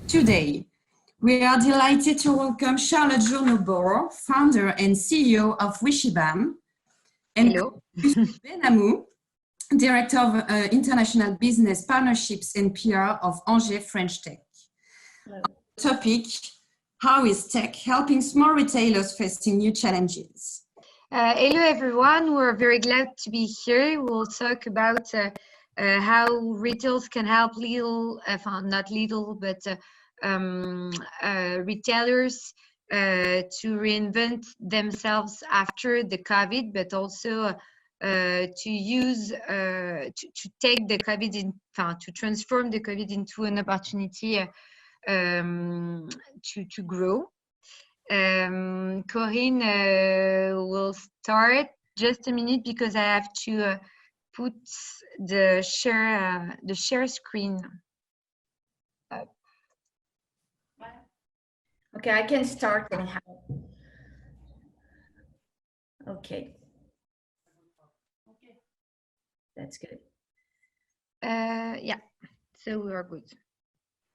Today, we are delighted to welcome Charlotte Journeau-Boro, founder and CEO of Wishibam, and Hello. Benamou, Director of International Business Partnerships and PR of Angers French Tech. Hello. Topic: how is tech helping small retailers facing new challenges? Hello everyone, we're very glad to be here. We'll talk about how retailers can help not little, but retailers to reinvent themselves after the COVID, but also to use to take the COVID to transform the COVID into an opportunity to grow. Corinne will start just a minute because I have to put the share screen up. Okay, I can start anyhow. Okay. That's good. Yeah, so we are good.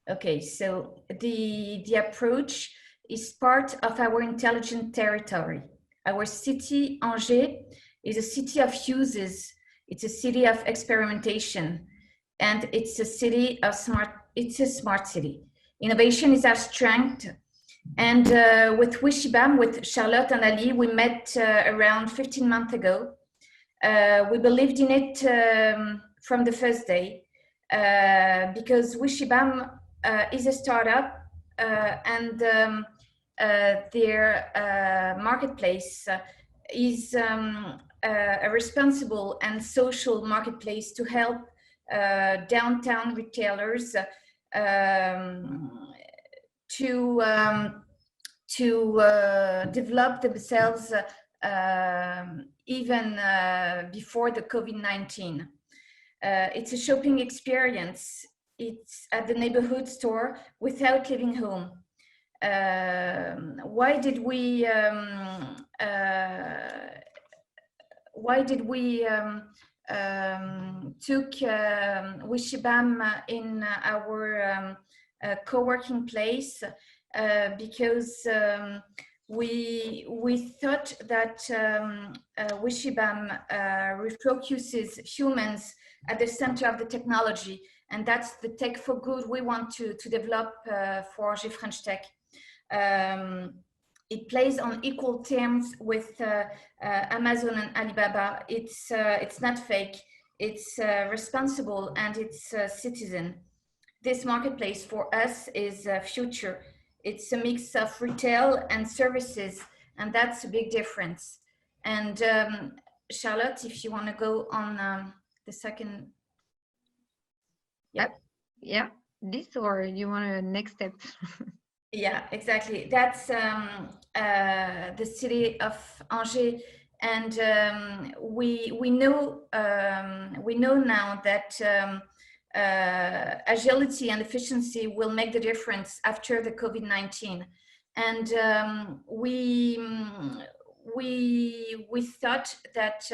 Okay, so the approach is part of our intelligent territory. Our city, Angers, is a city of uses. It's a city of experimentation, and it's a city of smart city. Innovation is our strength. And with Wishibam, with Charlotte and Ali, we met around 15 months ago. We believed in it from the first day because Wishibam is a startup and their marketplace is a responsible and social marketplace to help downtown retailers to develop themselves even before the COVID-19. It's a shopping experience. It's at the neighborhood store without leaving home. Why did we took Wishibam in our co-working place? Because we thought that Wishibam refocuses humans at the center of the technology, and that's the tech for good we want to develop for Angers French Tech. It plays on equal terms with Amazon and Alibaba. It's not fake, it's responsible, and it's citizen. This marketplace for us is future. It's a mix of retail and services, and that's a big difference. And Charlotte, if you want to go on the second. Yeah, this, or you want a next step? Yeah, exactly. That's the city of Angers, and we know now that agility and efficiency will make the difference after the COVID-19, and we thought that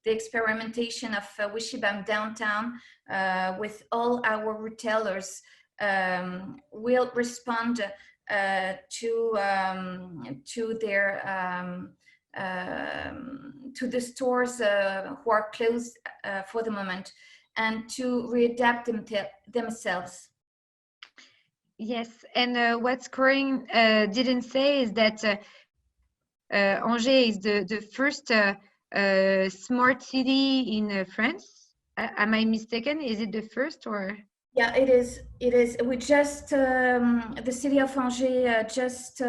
the experimentation of Wishibam downtown with all our retailers will respond to the stores who are closed for the moment, and to readapt themselves. Yes, and what Corinne didn't say is that Angers is the first smart city in France. Am I mistaken? Is it the first, or? Yeah, it is. It is. We just the city of Angers just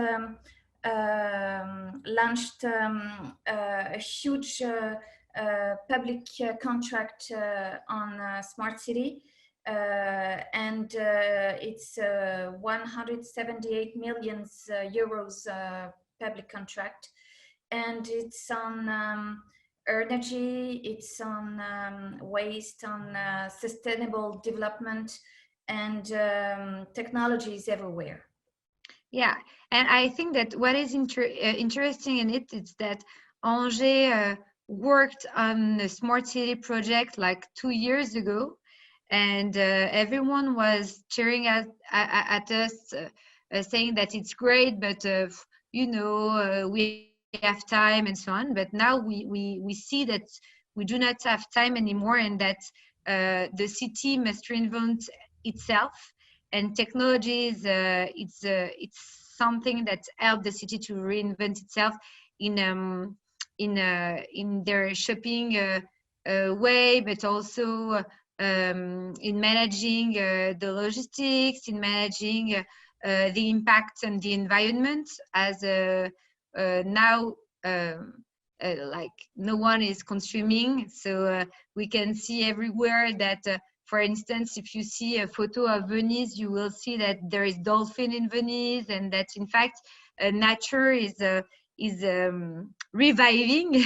launched a huge public contract on smart city, and it's 178 million euros public contract, and it's on energy, it's on waste, on sustainable development, and technologies everywhere. Yeah, and I think that what is interesting in it is that Angers worked on a smart city project like 2 years ago, and everyone was cheering at us, saying that it's great, but you know, we have time and so on. But now we see that we do not have time anymore, and that the city must reinvent itself, and technology is it's something that helps the city to reinvent itself in their shopping way, but also in managing the logistics, in managing the impact on the environment, as now like no one is consuming. So we can see everywhere that, for instance, if you see a photo of Venice, you will see that there is dolphin in Venice, and that in fact nature is reviving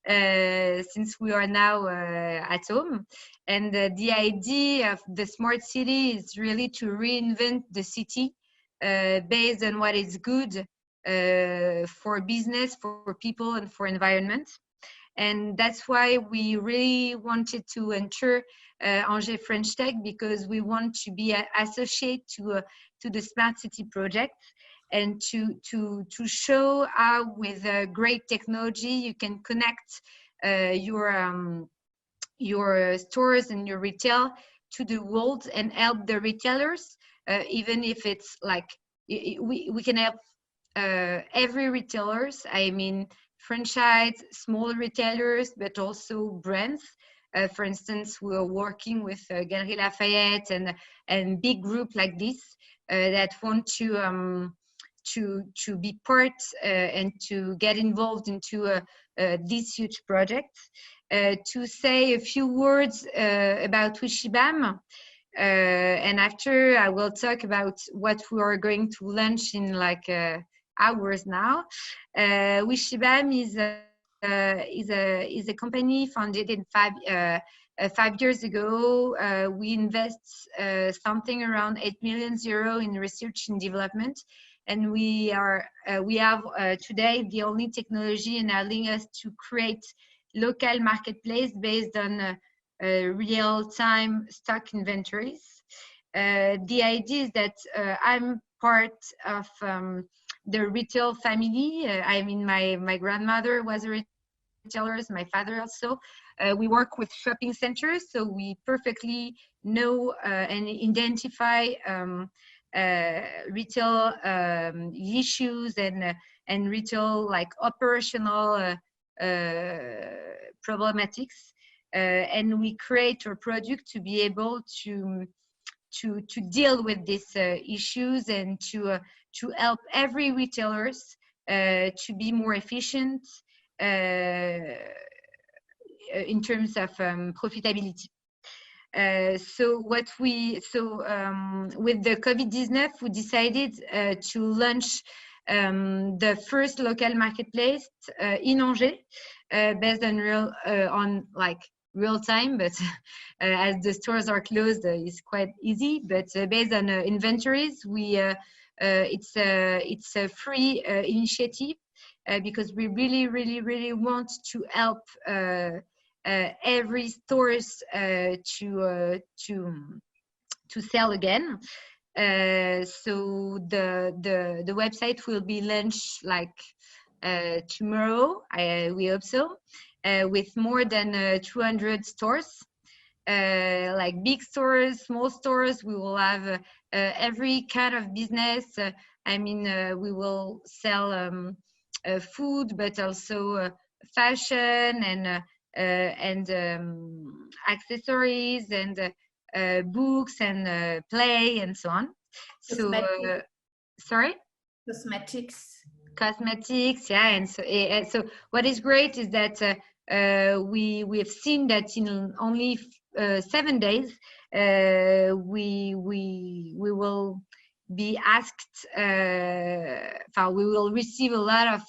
since we are now at home. And the idea of the smart city is really to reinvent the city based on what is good for business, for people, and for environment. And that's why we really wanted to enter Angers French Tech, because we want to be associated to the Smart City project, and to show how with great technology you can connect your stores and your retail to the world, and help the retailers, even if it's like we can help every retailers, I mean franchise, small retailers, but also brands. For instance, we are working with Galeries Lafayette and big group like this that want to be part and to get involved into this huge project. To say a few words about Wishibam, and after I will talk about what we are going to launch in like hours now. Wishibam is a company founded in 5 years ago. We invest something around 8 million euro in research and development, and we have today the only technology enabling us to create local marketplace based on real-time stock inventories. The idea is that I'm part of the retail family. I mean, my grandmother was a retailer, my father also. We work with shopping centers, so we perfectly know and identify retail issues and retail like operational problematics, and we create a product to be able to deal with these issues, and to help every retailers to be more efficient in terms of profitability. So with the COVID-19, we decided to launch the first local marketplace in Angers, based on real time, but as the stores are closed, it's quite easy. But based on inventories, it's a free initiative because we really want to help every stores to sell again. So the website will be launched like tomorrow, we hope so, with more than 200 stores, like big stores, small stores. We will have every kind of business. I mean, we will sell food, but also fashion and accessories and books and play and so on. So, sorry? Cosmetics, yeah. And so what is great is that we have seen that in only 7 days we will be asked, we will receive a lot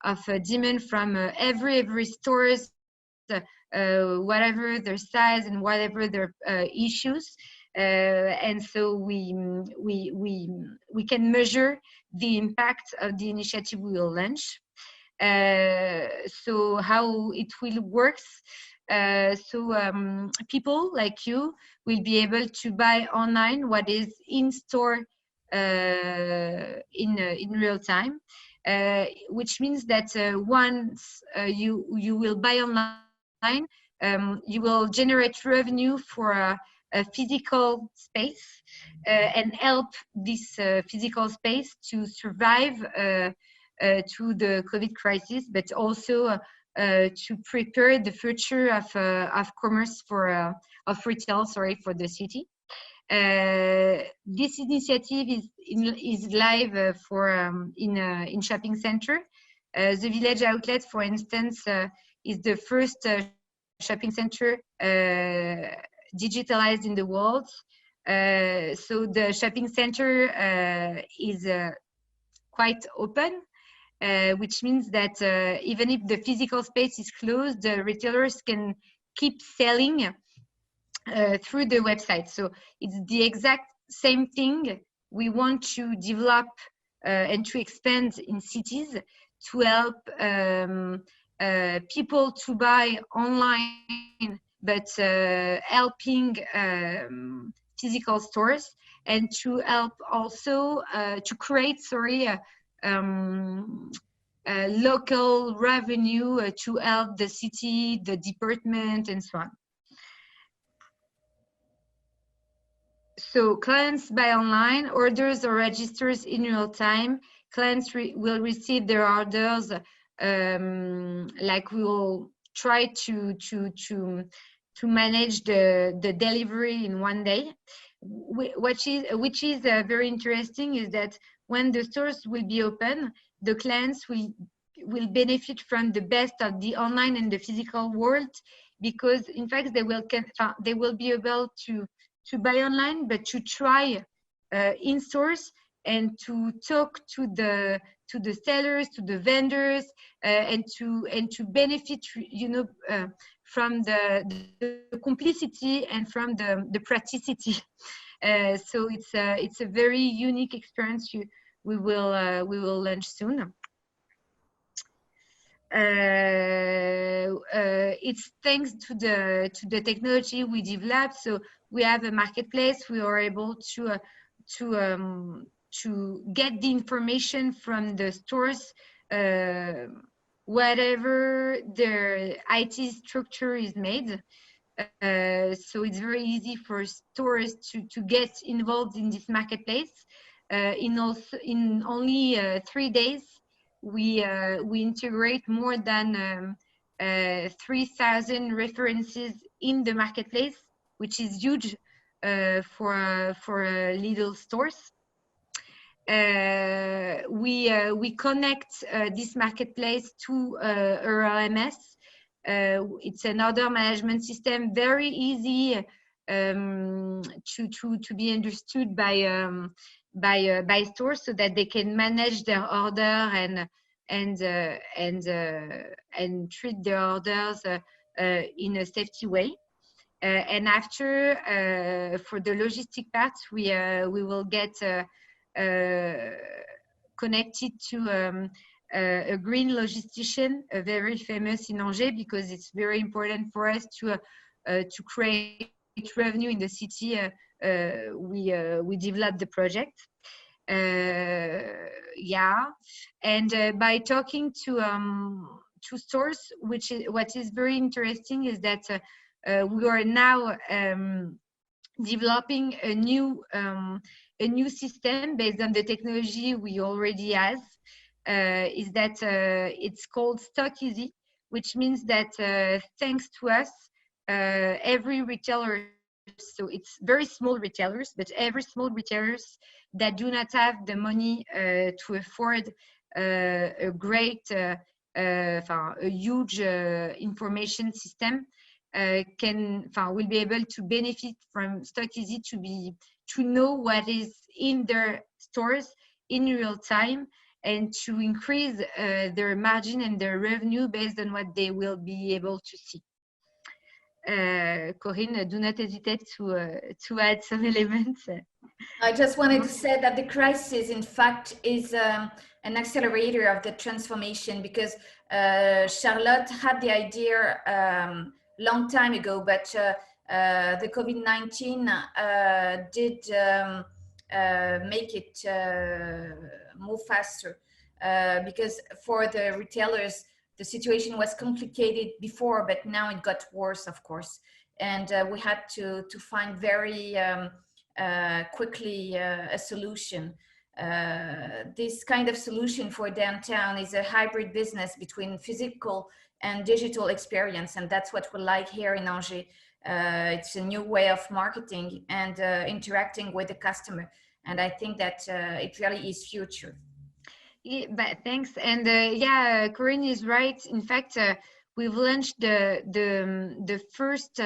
of demand from every stores, whatever their size and whatever their issues, and so we can measure the impact of the initiative we will launch. So how it will work? So people like you will be able to buy online what is in store in real time, which means that once you will buy online, you will generate revenue for a physical space and help this physical space to survive to the COVID crisis, but also to prepare the future of commerce of retail, for the city. This initiative is live in shopping center. The Village Outlet, for instance, is the first shopping center digitalized in the world. So the shopping center is quite open, which means that even if the physical space is closed, the retailers can keep selling through the website. So it's the exact same thing we want to develop and to expand in cities to help people to buy online, but helping physical stores, and to help also to create, local revenue to help the city, the department, and so on. So clients buy online, orders or registers in real time. Clients will receive their orders, like we will try to manage the delivery in one day. Which is very interesting is that when the stores will be open, the clients will benefit from the best of the online and the physical world, because in fact they will be able to buy online, but to try in stores and to talk to the sellers, to the vendors, and to benefit, from the complicity and from the practicity. So it's a very unique experience we will launch soon. It's thanks to the technology we developed. So we have a marketplace. We are able to get the information from the stores, whatever their IT structure is made. So it's very easy for stores to get involved in this marketplace. In only 3 days, we integrate more than 3,000 references in the marketplace, which is huge for little stores. We connect this marketplace to our LMS. It's another management system, very easy to be understood by stores, so that they can manage their order and treat their orders in a safety way. And after, for the logistic part, we will get connected to a green logistician, very famous in Angers, because it's very important for us to create revenue in the city. We developed the project. Yeah, and by talking to stores, what is very interesting is that we are now developing a new system based on the technology we already have. Is that it's called Stock Easy, which means that thanks to us, every retailer, so it's very small retailers, but every small retailers that do not have the money to afford a great, a huge information system, will be able to benefit from Stock Easy to know what is in their stores in real time, and to increase their margin and their revenue based on what they will be able to see. Corinne, do not hesitate to add some elements. I just wanted to say that the crisis, in fact, is an accelerator of the transformation, because Charlotte had the idea long time ago, but the COVID-19 did make it move faster, because for the retailers, the situation was complicated before, but now it got worse, of course. And we had to find very quickly a solution. This kind of solution for downtown is a hybrid business between physical and digital experience, and that's what we like here in Angers. It's a new way of marketing and interacting with the customer, and I think that it really is future. Yeah, but thanks. And yeah, Corinne is right. In fact, we've launched the first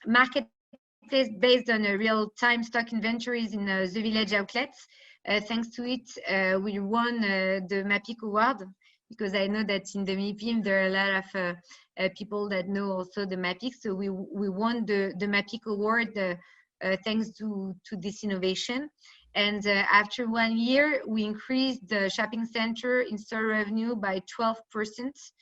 marketplace based on a real-time stock inventories in the village outlets. Thanks to it, we won the MAPIC award, because I know that in the MIPIM there are a lot of people that know also the MAPIC. So we won the MAPIC award thanks to this innovation. And after 1 year, we increased the shopping center in-store revenue by 12%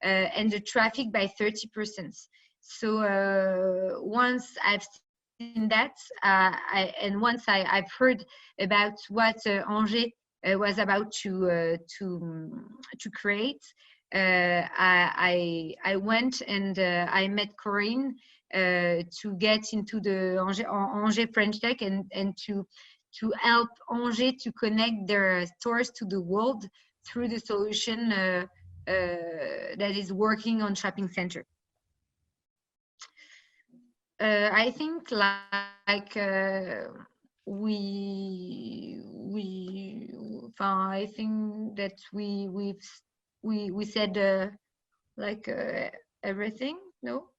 and the traffic by 30%. So once I've seen that, and once I've heard about what Angers was about to create, I went and I met Corinne to get into the Angers French Tech and to help Angers to connect their stores to the world through the solution that is working on shopping center. I think like I think that we said like everything. No.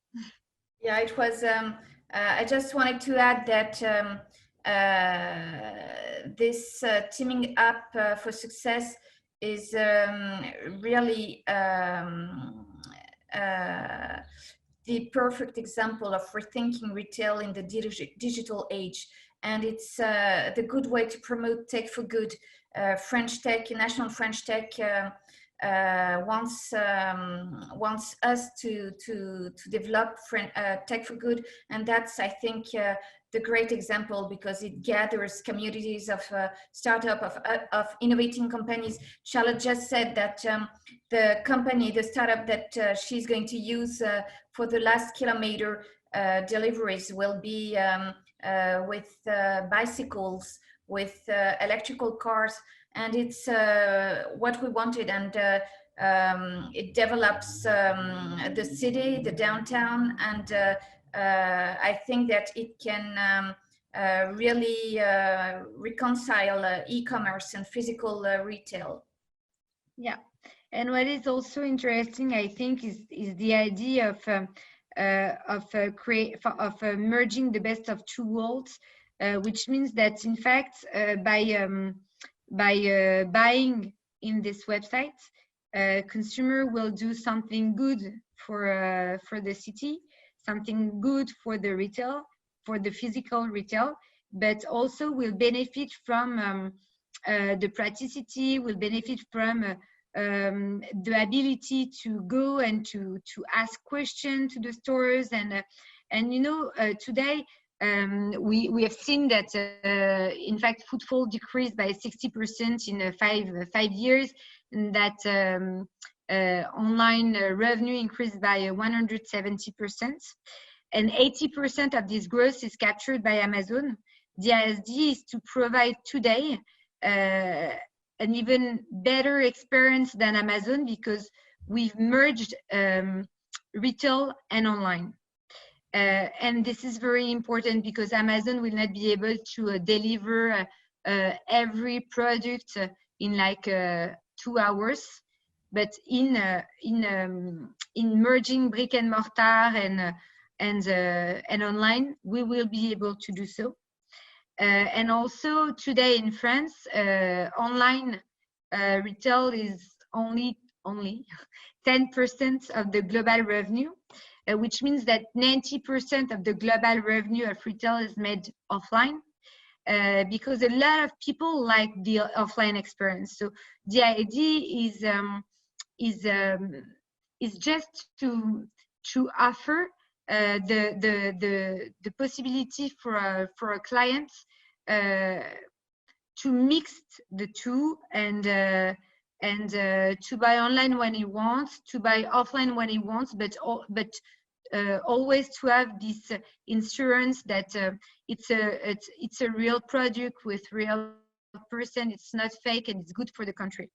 Yeah, it was. I just wanted to add that this teaming up for success is really the perfect example of rethinking retail in the digital age. And it's the good way to promote tech for good. French Tech, National French Tech wants us to develop tech for good. And that's, I think, the great example, because it gathers communities of startup, of innovating companies. Charlotte just said that the company, the startup that she's going to use for the last kilometer deliveries will be with bicycles, with electrical cars, and it's what we wanted. And it develops the city, the downtown, and I think that it can really reconcile e-commerce and physical retail. Yeah, and what is also interesting, I think, is the idea of merging the best of two worlds, which means that in fact by buying in this website, consumer will do something good for the city, something good for the retail, for the physical retail, but also will benefit from the practicity, will benefit from the ability to go and to ask questions to the stores. And you know, today we have seen that in fact footfall decreased by 60% in 5 years, and that online revenue increased by 170%, and 80% of this growth is captured by Amazon. The idea is to provide today an even better experience than Amazon, because we've merged retail and online. And this is very important, because Amazon will not be able to deliver every product in like 2 hours, but in merging brick and mortar and online, we will be able to do so. And also today in France, online retail is only 10% of the global revenue, which means that 90% of the global revenue of retail is made offline, because a lot of people like the offline experience. So the idea is just to to offer the possibility for a client to mix the two and to buy online when he wants, to buy offline when he wants, but always to have this insurance that it's a real product with real person, it's not fake, and it's good for the country.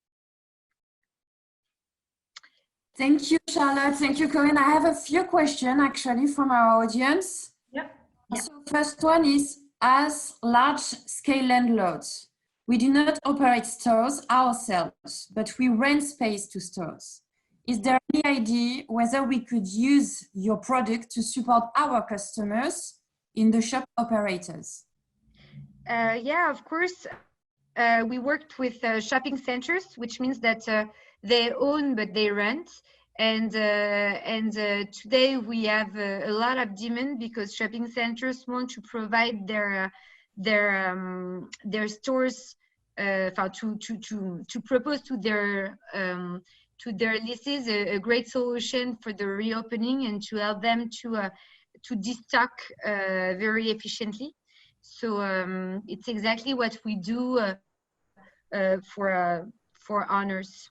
Thank you, Charlotte. Thank you, Corinne. I have a few questions actually from our audience. Yeah. So first one is, as large-scale landlords, we do not operate stores ourselves, but we rent space to stores. Is there any idea whether we could use your product to support our customers in the shop operators? Yeah, of course. We worked with shopping centers, which means that they own but they rent. And today we have a lot of demand because shopping centers want to provide their stores to propose to their leases a great solution for the reopening and to help them to destock very efficiently. So it's exactly what we do for owners.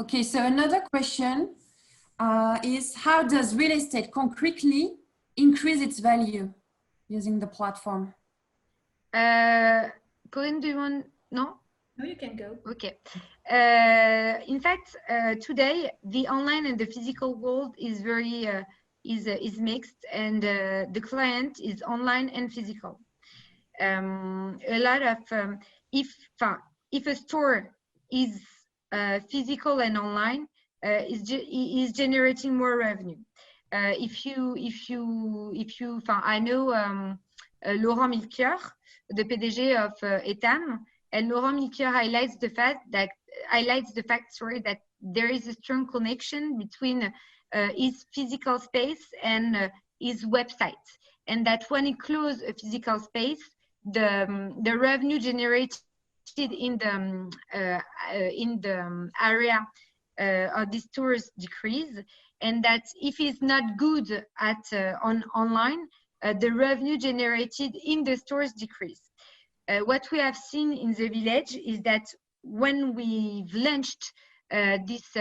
Okay, so another question is, how does real estate concretely increase its value using the platform? Corinne, do you want? No? No, you can go. Okay. In fact, today the online and the physical world is very is mixed, and the client is online and physical. A lot of if a store is physical and online, is generating more revenue. I know Laurent Milker, the PDG of Etam, and Laurent Milker highlights the fact that there is a strong connection between his physical space and his website, and that when he closes a physical space, the revenue generated in the area of the stores decrease, and that if it's not good at online, the revenue generated in the stores decrease. What we have seen in the village is that when we've launched this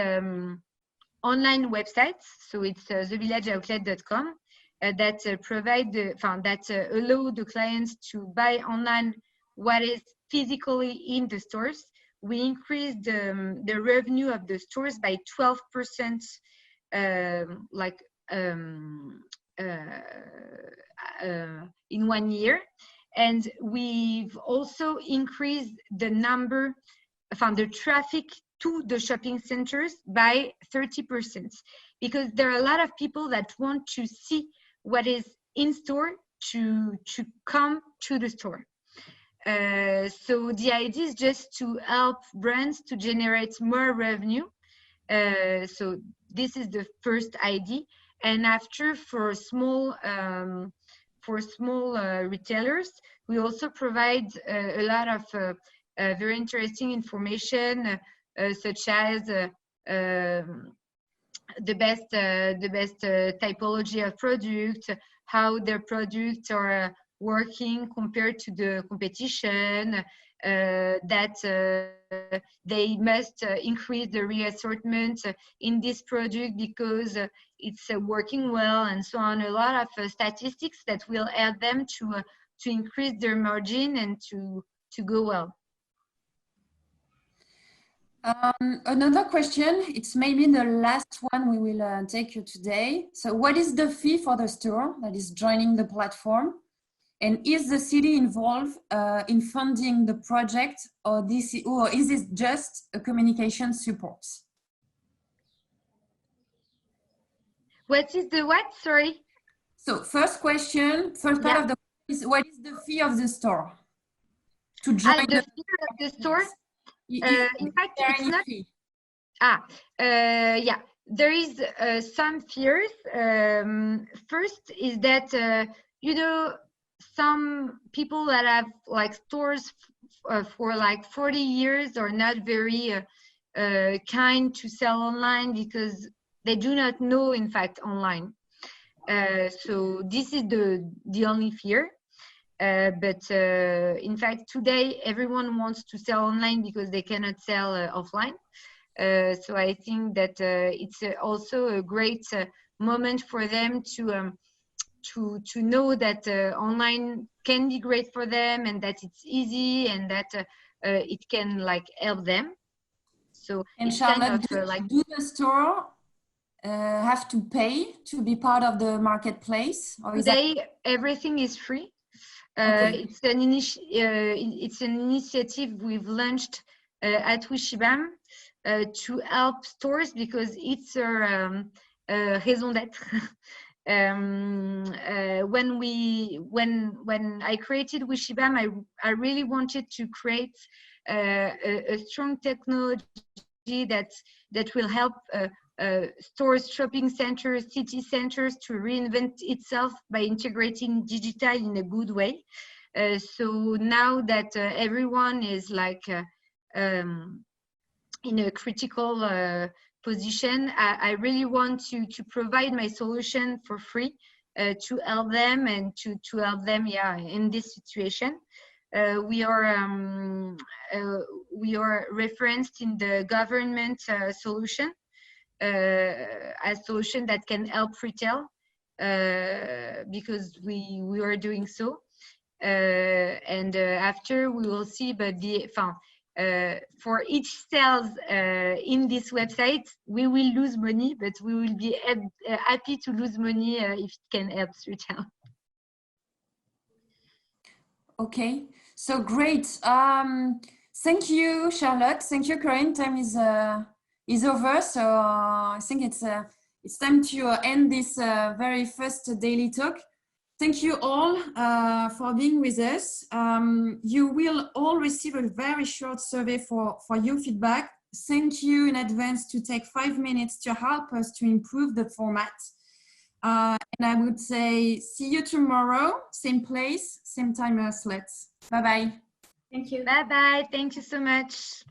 online website, so it's thevillageoutlet.com, that allow the clients to buy online what is physically in the stores. We increased the revenue of the stores by 12%, in 1 year, and we've also increased the number, the traffic to the shopping centers by 30%, because there are a lot of people that want to see what is in store to come to the store. So the idea is just to help brands to generate more revenue. So this is the first idea. And after, for small retailers, we also provide a lot of very interesting information, such as the best typology of product, how their products are working compared to the competition, that they must increase the reassortment in this product because it's working well, and so on. A lot of statistics that will help them to increase their margin and to go well. Another question, it's maybe the last one we will take you today. So what is the fee for the store that is joining the platform? And is the city involved in funding the project, or is it just a communication support? What is the what? Sorry. So first question, first part of the question is, what is the fee of the store to join the fee of the store? In fact, it's not. Fee? Yeah, there is some fears. First is that some people that have like stores for like 40 years are not very kind to sell online, because they do not know, in fact, online. So this is the only fear. But in fact, today everyone wants to sell online because they cannot sell offline. So I think that it's also a great moment for them to know that online can be great for them, and that it's easy, and that it can like help them. So And it's Charlotte, kind of like, do the store have to pay to be part of the marketplace, or is that today everything is free. okay? It's an initiative we've launched at Wishibam to help stores, because it's a raison d'être. When I created Wishibam, I really wanted to create a strong technology that will help stores, shopping centers, city centers to reinvent itself by integrating digital in a good way. So now that everyone is like in a critical position, I really want to provide my solution for free to help them, and to help them, yeah, in this situation. We are referenced in the government solution, a solution that can help retail, because we are doing so. And after we will see, but for each sales in this website, we will lose money, but we will be happy to lose money if it can help retail. Okay, so great. Thank you, Charlotte. Thank you, Corinne. Time is over, so I think it's time to end this very first daily talk. Thank you all for being with us. You will all receive a very short survey for your feedback. Thank you in advance to take 5 minutes to help us to improve the format. And I would say, see you tomorrow, same place, same time, Sleds. Bye-bye. Thank you. Bye-bye. Thank you so much.